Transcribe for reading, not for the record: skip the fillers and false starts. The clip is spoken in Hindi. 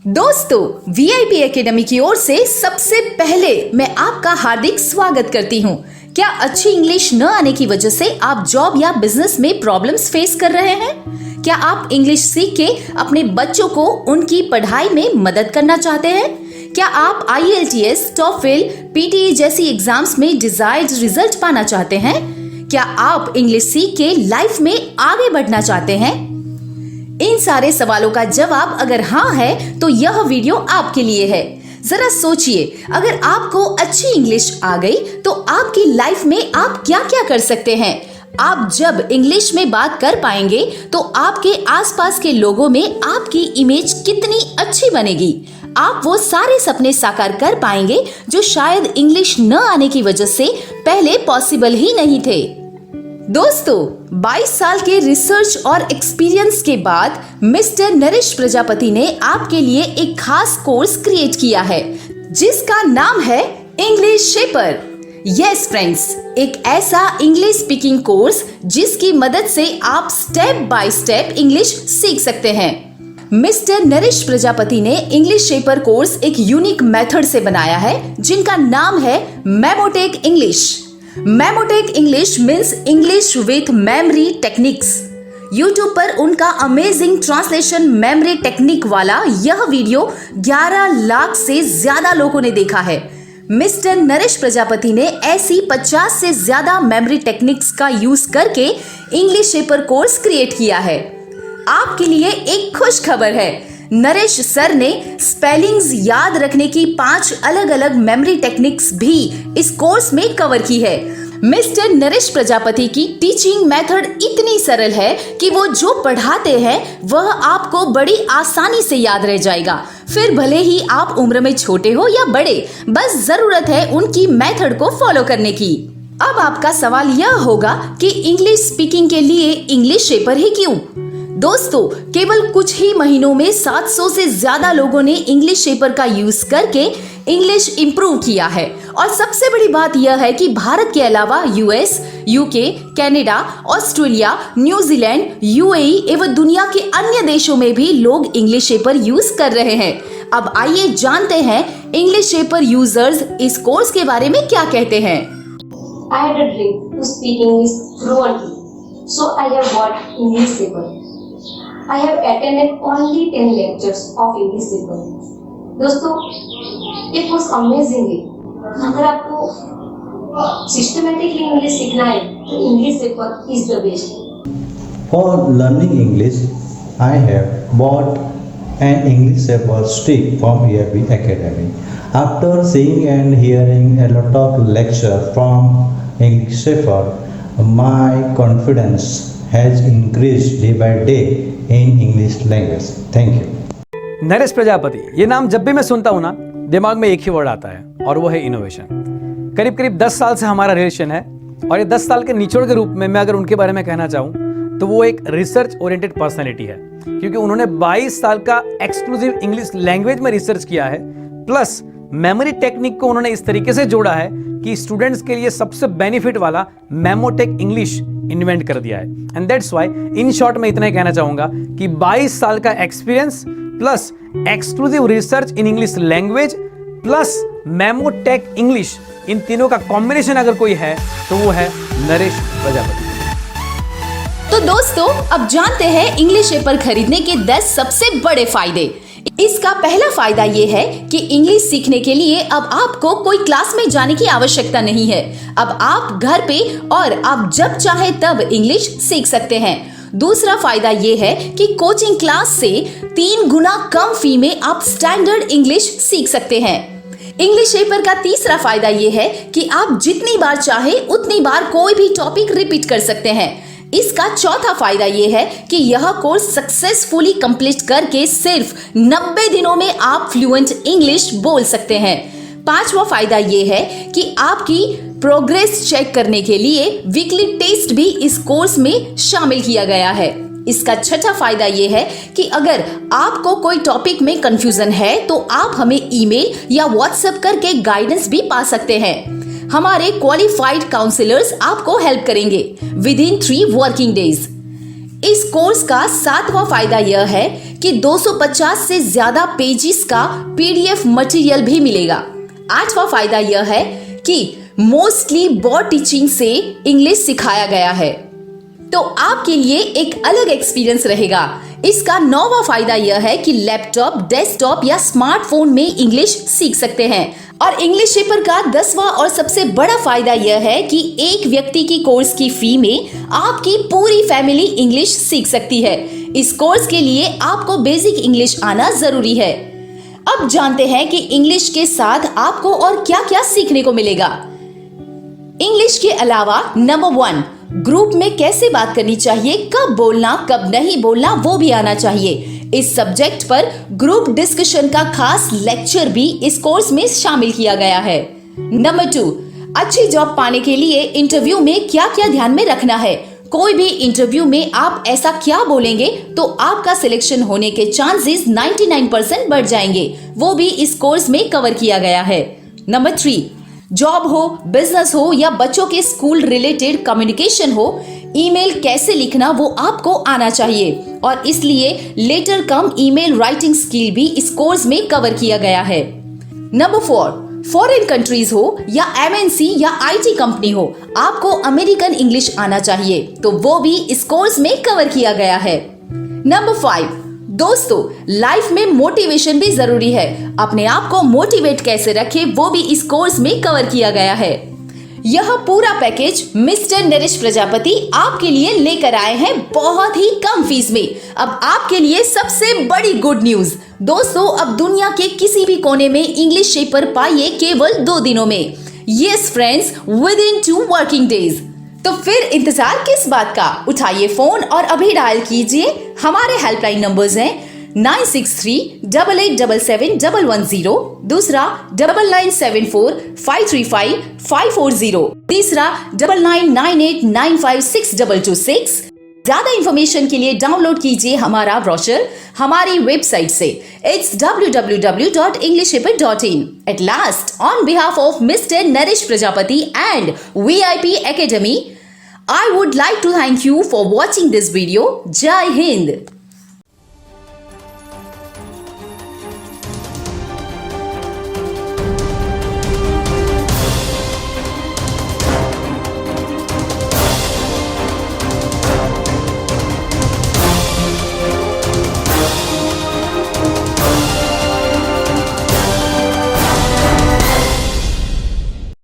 दोस्तों, वीआईपी एकेडमी की ओर से सबसे पहले मैं आपका हार्दिक स्वागत करती हूँ। क्या अच्छी इंग्लिश न आने की वजह से आप जॉब या बिजनेस में प्रॉब्लम्स फेस कर रहे हैं? क्या आप इंग्लिश सीख के अपने बच्चों को उनकी पढ़ाई में मदद करना चाहते हैं? क्या आप IELTS, TOEFL, PTE जैसी एग्जाम्स में डिजायर्ड रिजल्ट पाना चाहते हैं? क्या आप इंग्लिश सीख के लाइफ में आगे बढ़ना चाहते हैं? इन सारे सवालों का जवाब अगर हाँ है तो यह वीडियो आपके लिए है। जरा सोचिए, अगर आपको अच्छी इंग्लिश आ गई तो आपकी लाइफ में आप क्या क्या कर सकते हैं। आप जब इंग्लिश में बात कर पाएंगे तो आपके आसपास के लोगों में आपकी इमेज कितनी अच्छी बनेगी। आप वो सारे सपने साकार कर पाएंगे जो शायद इंग्लिश न आने की वजह से पहले पॉसिबल ही नहीं थे। दोस्तों, 22 साल के रिसर्च और एक्सपीरियंस के बाद मिस्टर नरेश प्रजापति ने आपके लिए एक खास कोर्स क्रिएट किया है जिसका नाम है इंग्लिश शेपर। यस फ्रेंड्स, एक ऐसा इंग्लिश स्पीकिंग कोर्स जिसकी मदद से आप स्टेप बाय स्टेप इंग्लिश सीख सकते हैं। मिस्टर नरेश प्रजापति ने इंग्लिश शेपर कोर्स एक यूनिक मेथड से बनाया है जिनका नाम है Memotech English. Memotech English means English with memory techniques. YouTube पर उनका अमेजिंग ट्रांसलेशन मेमोरी टेक्निक वाला यह वीडियो 11 लाख से ज्यादा लोगों ने देखा है। मिस्टर नरेश प्रजापति ने ऐसी 50 से ज्यादा मेमोरी टेक्निक्स का यूज करके इंग्लिश शेपर कोर्स क्रिएट किया है। आपके लिए एक खुश खबर है, नरेश सर ने स्पेलिंग्स याद रखने की 5 अलग अलग मेमोरी टेक्निक्स भी इस कोर्स में कवर की है। मिस्टर नरेश प्रजापति की टीचिंग मेथड इतनी सरल है कि वो जो पढ़ाते हैं वह आपको बड़ी आसानी से याद रह जाएगा। फिर भले ही आप उम्र में छोटे हो या बड़े, बस जरूरत है उनकी मेथड को फॉलो करने की। अब आपका सवाल यह होगा कि इंग्लिश स्पीकिंग के लिए इंग्लिश शेपर ही क्यों? दोस्तों, केवल कुछ ही महीनों में 700 से ज्यादा लोगों ने इंग्लिश शेपर का यूज करके इंग्लिश इंप्रूव किया है। और सबसे बड़ी बात यह है कि भारत के अलावा US, UK, Canada, Australia, New Zealand, UAE एवं दुनिया के अन्य देशों में भी लोग इंग्लिश शेपर यूज कर रहे हैं। अब आइए जानते हैं इंग्लिश शेपर यूजर्स इस कोर्स के बारे में क्या कहते हैं। I had a dream to speak English fluently, so I have bought English paper. I have attended only 10 lectures of English paper. दोस्तों, ये कोर्स अमेजिंग है। अगर आपको सिस्टमैटिकली इंग्लिश सीखना है तो English paper is the best. For learning English, I have bought an English paper stick from EAB Academy. After seeing and hearing a lot of lecture from English paper, my confidence has increased day by day in English language. Thank you. Naresh Prajapati, ये नाम जब भी मैं सुनता हूँ ना, दिमाग में एक ही वर्ड आता है और वो है इनोवेशन। करीब करीब 10 साल से हमारा रिलेशन है और ये 10 साल के निचोड़ के रूप में मैं अगर उनके बारे में कहना चाहूँ तो वो एक रिसर्च ओरिएंटेड पर्सनैलिटी है, क्योंकि उन्होंने 22 साल का एक्सक्लूसिव इंग्लिश लैंग्वेज में रिसर्च किया है। प्लस मेमोरी टेक्निक को उन्होंने इस तरीके से जोड़ा है कि स्टूडेंट्स के लिए सबसे बेनिफिट वाला मेमोटेक इंग्लिश इन्वेंट कर दिया है। And that's why in short मैं इतना ही कहना चाहूंगा कि 22 साल का experience plus exclusive research in English language plus Memotech English, इन तीनों का कॉम्बिनेशन अगर कोई है तो वो है नरेश प्रजापति। तो दोस्तों, अब जानते हैं इंग्लिश पेपर खरीदने के 10 सबसे बड़े फायदे। इसका पहला फायदा ये है कि इंग्लिश सीखने के लिए अब आपको कोई क्लास में जाने की आवश्यकता नहीं है। अब आप घर पे और आप जब चाहे तब इंग्लिश सीख सकते हैं। दूसरा फायदा ये है कि कोचिंग क्लास से 3 गुना कम फी में आप स्टैंडर्ड इंग्लिश सीख सकते हैं। इंग्लिश पेपर का तीसरा फायदा ये है कि आप जितनी बार चाहे उतनी बार कोई भी टॉपिक रिपीट कर सकते हैं। इसका चौथा फायदा यह है कि यह कोर्स सक्सेसफुली कंप्लीट करके सिर्फ 90 दिनों में आप फ्लुएंट इंग्लिश बोल सकते हैं। पांचवा फायदा यह है कि आपकी प्रोग्रेस चेक करने के लिए वीकली टेस्ट भी इस कोर्स में शामिल किया गया है। इसका छठा फायदा यह है कि अगर आपको कोई टॉपिक में कंफ्यूजन है तो आप हमें ईमेल या व्हाट्सएप करके गाइडेंस भी पा सकते हैं। हमारे क्वालिफाइड काउंसलर्स आपको हेल्प करेंगे विद इन 3 वर्किंग डेज। इस कोर्स का 7वां फायदा यह है कि 250 से ज्यादा पेजेस का पीडीएफ मटेरियल भी मिलेगा। 8वां फायदा यह है कि मोस्टली बॉट टीचिंग से इंग्लिश सिखाया गया है, तो आपके लिए एक अलग एक्सपीरियंस रहेगा। इसका 9वां फायदा यह है कि लैपटॉप, डेस्कटॉप या स्मार्टफोन में इंग्लिश सीख सकते हैं। और इंग्लिश पेपर का 10वां और सबसे बड़ा फायदा यह है कि एक व्यक्ति की कोर्स की फी में आपकी पूरी फैमिली इंग्लिश सीख सकती है। इस कोर्स के लिए आपको बेसिक इंग्लिश आना जरूरी है। अब जानते हैं कि इंग्लिश के साथ आपको और क्या क्या सीखने को मिलेगा। इंग्लिश के अलावा नंबर 1, ग्रुप में कैसे बात करनी चाहिए, कब बोलना कब नहीं बोलना वो भी आना चाहिए। इस सब्जेक्ट पर ग्रुप डिस्कशन का खास लेक्चर भी इस कोर्स में शामिल किया गया है। नंबर 2, अच्छी जॉब पाने के लिए इंटरव्यू में क्या क्या ध्यान में रखना है। कोई भी इंटरव्यू में आप ऐसा क्या बोलेंगे तो आपका सिलेक्शन होने के चांसेस 99% बढ़ जाएंगे, वो भी इस कोर्स में कवर किया गया है। नंबर 3, जॉब हो, बिजनेस हो या बच्चों के स्कूल रिलेटेड कम्युनिकेशन हो, ईमेल कैसे लिखना वो आपको आना चाहिए और इसलिए लेटर कम ईमेल राइटिंग स्किल भी इस कोर्स में कवर किया गया है। नंबर 4, फॉरेन कंट्रीज हो या एमएनसी या आईटी कंपनी हो, आपको अमेरिकन इंग्लिश आना चाहिए, तो वो भी इस कोर्स में कवर किया गया है। नंबर 5, दोस्तों लाइफ में मोटिवेशन भी जरूरी है। अपने आप को मोटिवेट कैसे रखें वो भी इस कोर्स में कवर किया गया है। यह पूरा पैकेज मिस्टर नरेश प्रजापति आपके लिए लेकर आए हैं बहुत ही कम फीस में। अब आपके लिए सबसे बड़ी गुड न्यूज दोस्तों, अब दुनिया के किसी भी कोने में इंग्लिश पेपर पाइए केवल 2 दिनों में। Yes friends, with in 2 working days. तो फिर इंतजार किस बात का, उठाइए फोन और अभी डायल कीजिए। हमारे हेल्पलाइन नंबर्स हैं 9638877110, दूसरा 9974535540, तीसरा 9998956226। ज्यादा इंफॉर्मेशन के लिए डाउनलोड कीजिए हमारा ब्रोशर हमारी वेबसाइट से। It's www.englishpaper.in। At last, on behalf of Mr. Naresh Prajapati and VIP Academy, I would like to thank you for watching this video. Jai Hind.